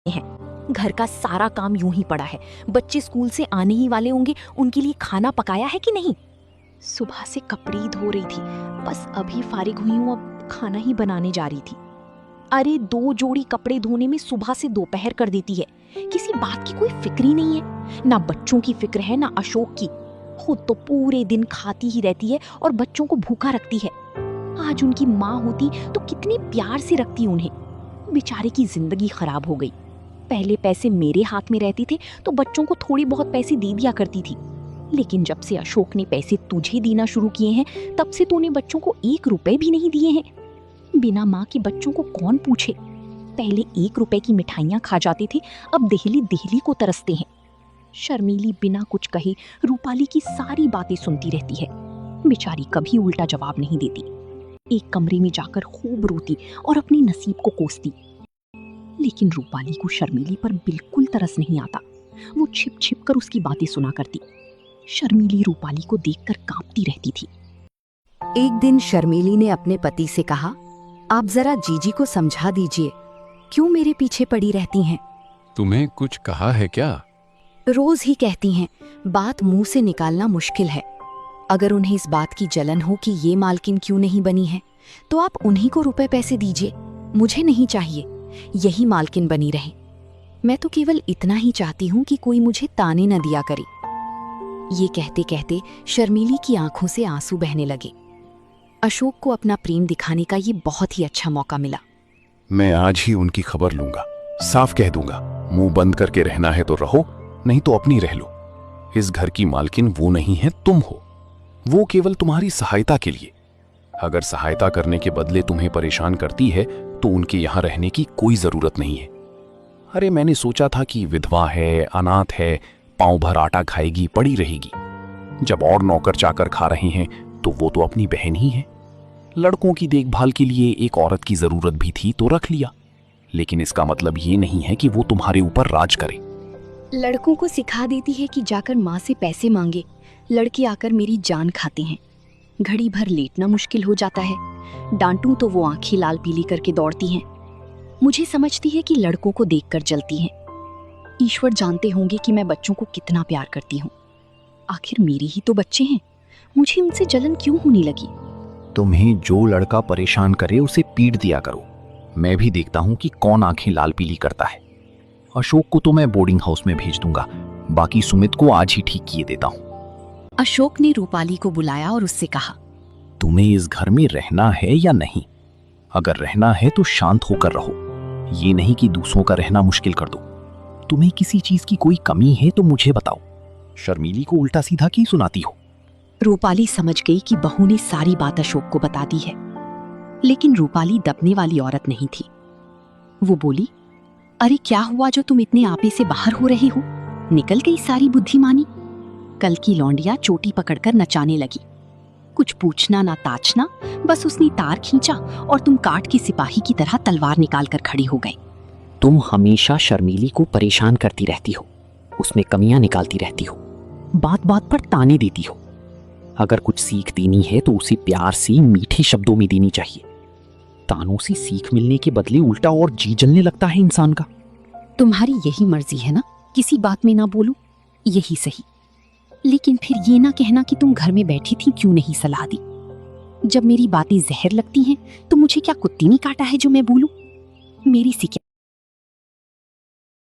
हैं। घर का सारा काम यूं ही पड़ा है। बच्चे स्कूल से आने ही वाले होंगे, उनके लिए खाना पकाया है कि नहीं? सुबह से कपड़े ही धो रही थी, बस अभी फारिग हुई हूं, अब खाना ही बनाने जा रही थी। अरे 2 जोड़ी कपड़े धोने में सुबह से दोपहर कर देती है। किसी बात की कोई फिक्र ही नहीं है, ना बच्चों की फिक्र है ना अशोक की। खुद तो पूरे दिन खाती ही रहती है और बच्चों को भूखा रखती है। आज उनकी माँ होती तो कितनी प्यार से रखती उन्हें। बेचारे की जिंदगी खराब हो गई। पहले पैसे मेरे हाथ में रहते थे तो बच्चों को थोड़ी बहुत पैसे दे दिया करती थी, लेकिन जब से अशोक ने पैसे तुझे देना शुरू किए हैं तब से तूने बच्चों को 1 रुपए भी नहीं दिए हैं। बिना माँ के बच्चों को कौन पूछे। पहले 1 रुपए की मिठाइयाँ खा जाते थे, अब देहली देहली को तरसते हैं। शर्मीली बिना कुछ कहे रूपाली की सारी बातें सुनती रहती है। बेचारी कभी उल्टा जवाब नहीं देती। एक कमरे में जाकर खूब रोती और अपने नसीब को कोसती, लेकिन रूपाली को शर्मीली पर बिल्कुल तरस नहीं आता। वो छिप छिप कर उसकी बातें सुना करती। शर्मीली रूपाली को देखकर कांपती रहती थी। एक दिन शर्मीली ने अपने पति से कहा, आप जरा जीजी को समझा दीजिए, क्यों मेरे पीछे पड़ी रहती हैं? तुम्हें कुछ कहा है क्या? रोज ही कहती हैं, बात मुंह से निकालना मुश्किल है। अगर उन्हें इस बात की जलन हो कि ये मालकिन क्यों नहीं बनी है, तो आप उन्हीं को रुपए पैसे दीजिए, मुझे नहीं चाहिए। यही मालकिन बनी रहे। मैं तो केवल इतना ही चाहती हूँ कि कोई मुझे ताने न दिया करे। ये कहते कहते शर्मीली की आंखों से आंसू बहने लगे। अशोक को अपना प्रेम दिखाने का ये बहुत ही अच्छा मौका मिला। मैं आज ही उनकी खबर लूंगा, साफ कह दूंगा, मुंह बंद करके रहना है तो रहो, नहीं तो अपनी रह लो। इस घर की मालकिन वो नहीं है, तुम हो। वो केवल तुम्हारी सहायता के लिए। अगर सहायता करने के बदले तुम्हें परेशान करती है तो उनके यहाँ रहने की कोई जरूरत नहीं है। अरे मैंने सोचा था कि विधवा है, अनाथ है, पांव भर आटा खाएगी, पड़ी रहेगी। जब और नौकर चाकर खा रहे हैं तो वो तो अपनी बहन ही है। लड़कों की देखभाल के लिए एक औरत की जरूरत भी थी तो रख लिया, लेकिन इसका मतलब ये नहीं है कि वो तुम्हारे ऊपर राज करे। लड़कों को सिखा देती है कि जाकर माँ से पैसे मांगे। लड़के आकर मेरी जान खाते हैं। घड़ी भर लेटना मुश्किल हो जाता है। डांटूं तो वो आंखें लाल पीली करके दौड़ती हैं। मुझे समझती है कि लड़कों को देखकर जलती हैं। ईश्वर जानते होंगे कि मैं बच्चों को कितना प्यार करती हूँ। आखिर मेरे ही तो बच्चे हैं, मुझे उनसे जलन क्यों होने लगी? तुम्हें जो लड़का परेशान करे उसे पीट दिया करो। मैं भी देखता हूँ कि कौन आंखें लाल पीली करता है। अशोक को तो मैं बोर्डिंग हाउस में भेज दूंगा, बाकी सुमित को आज ही ठीक किए देता हूँ। अशोक ने रूपाली को बुलाया और उससे कहा, तुम्हें इस घर में रहना है या नहीं? अगर रहना है तो शांत होकर रहो, ये नहीं कि दूसरों का रहना मुश्किल कर दो। तुम्हें किसी चीज की कोई कमी है तो मुझे बताओ। शर्मीली को उल्टा सीधा क्यों सुनाती हो? रूपाली समझ गई कि बहू ने सारी बात अशोक को बता दी है, लेकिन रूपाली दबने वाली औरत नहीं थी। वो बोली, अरे क्या हुआ जो तुम इतने आपे से बाहर हो रहे हो? निकल गई सारी बुद्धिमानी? कल की लौंडिया चोटी पकड़कर नचाने लगी। कुछ पूछना ना ताछना, बस उसने तार खींचा और तुम काट के सिपाही की तरह तलवार निकाल कर खड़ी हो गई। तुम हमेशा शर्मीली को परेशान करती रहती हो, उसमें कमियां निकालती रहती हो, बात बात पर ताने देती हो। अगर कुछ सीख देनी है तो उसे प्यार से मीठे शब्दों में देनी चाहिए। तानों से सीख मिलने के बदले उल्टा और जी जलने लगता है इंसान का। तुम्हारी यही मर्जी है ना, किसी बात में ना बोलूं, यही सही। लेकिन फिर ये ना कहना कि तुम घर में बैठी थी, क्यों नहीं सलाह दी? जब मेरी बातें जहर लगती हैं तो मुझे क्या कुत्ती ने काटा है जो मैं बोलूं? मेरी सी